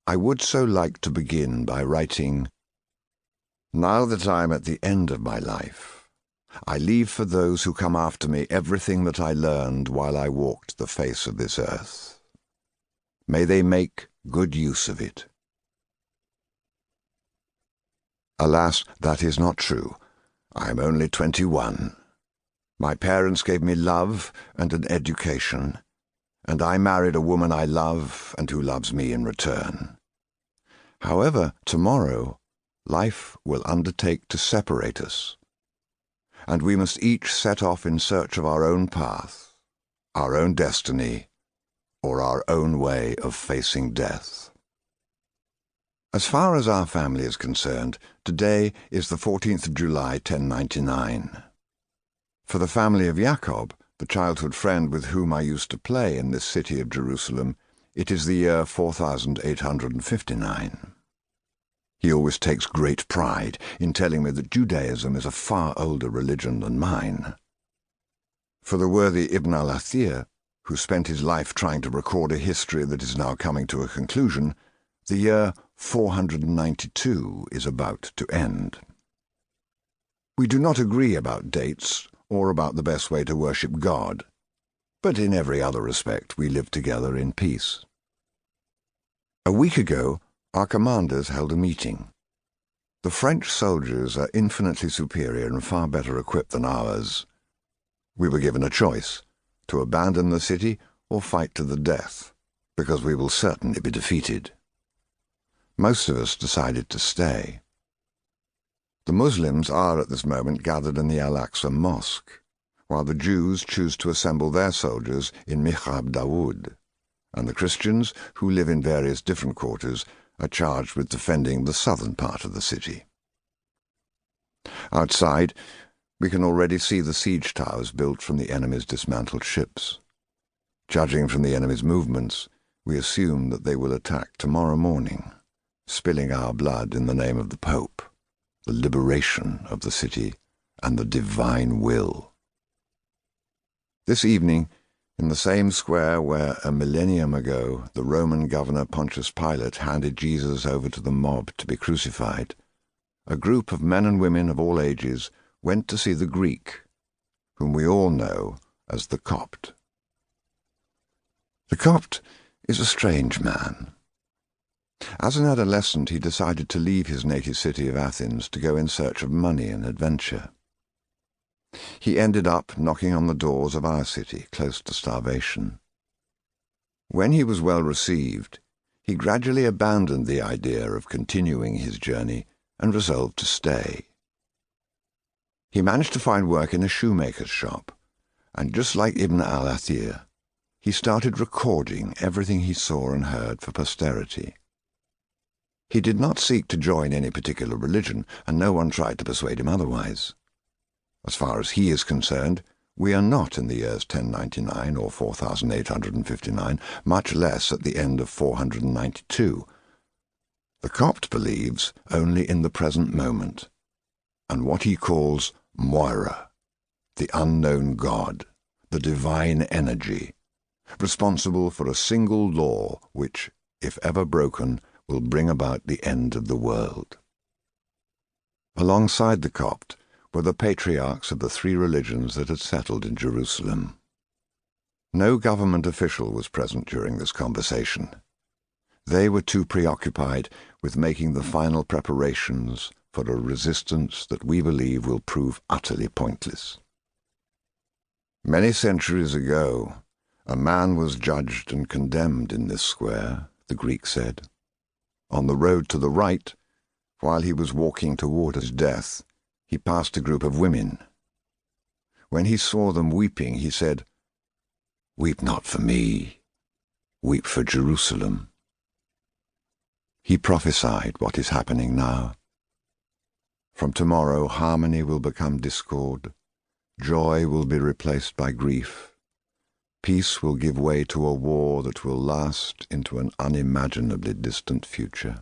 I would so like to begin by writing, "Now that I am at the end of my life, I leave for those who come after me everything that I learned while I walked the face of this earth. May they make good use of it." Alas, that is not true. I am only 21. My parents gave me love and an education, and I married a woman I love and who loves me in return. However, tomorrow, life will undertake to separate us, and we must each set off in search of our own path, our own destiny, or our own way of facing death. As far as our family is concerned, today is the 14th of July, 1099. For the family of Jacob, the childhood friend with whom I used to play in this city of Jerusalem, it is the year 4859. He always takes great pride in telling me that Judaism is a far older religion than mine. For the worthy Ibn al-Athir, who spent his life trying to record a history that is now coming to a conclusion, the year 492 is about to end. We do not agree about dates or about the best way to worship God, but in every other respect we live together in peace. A week ago, our commanders held a meeting. The French soldiers are infinitely superior and far better equipped than ours. We were given a choice, to abandon the city or fight to the death, because we will certainly be defeated. Most of us decided to stay. The Muslims are at this moment gathered in the Al-Aqsa Mosque, while the Jews choose to assemble their soldiers in Mihrab Dawood, and the Christians, who live in various different quarters, are charged with defending the southern part of the city. Outside, we can already see the siege towers built from the enemy's dismantled ships. Judging from the enemy's movements, we assume that they will attack tomorrow morning, spilling our blood in the name of the Pope, the liberation of the city, and the divine will. This evening, in the same square where a millennium ago the Roman governor Pontius Pilate handed Jesus over to the mob to be crucified, a group of men and women of all ages went to see the Greek, whom we all know as the Copt. The Copt is a strange man. As an adolescent, he decided to leave his native city of Athens to go in search of money and adventure. He ended up knocking on the doors of our city, close to starvation. When he was well received, he gradually abandoned the idea of continuing his journey and resolved to stay. He managed to find work in a shoemaker's shop, and just like Ibn al-Athir, he started recording everything he saw and heard for posterity. He did not seek to join any particular religion, and no one tried to persuade him otherwise. As far as he is concerned, we are not in the years 1099 or 4859, much less at the end of 492. The Copt believes only in the present moment, and what he calls Moira, the unknown God, the divine energy, responsible for a single law which, if ever broken, will bring about the end of the world. Alongside the Copt were the patriarchs of the three religions that had settled in Jerusalem. No government official was present during this conversation. They were too preoccupied with making the final preparations for a resistance that we believe will prove utterly pointless. Many centuries ago, a man was judged and condemned in this square, the Greek said. On the road to the right, while he was walking toward his death, he passed a group of women. When he saw them weeping, he said, "Weep not for me, weep for Jerusalem." He prophesied what is happening now. From tomorrow, harmony will become discord, joy will be replaced by grief, peace will give way to a war that will last into an unimaginably distant future.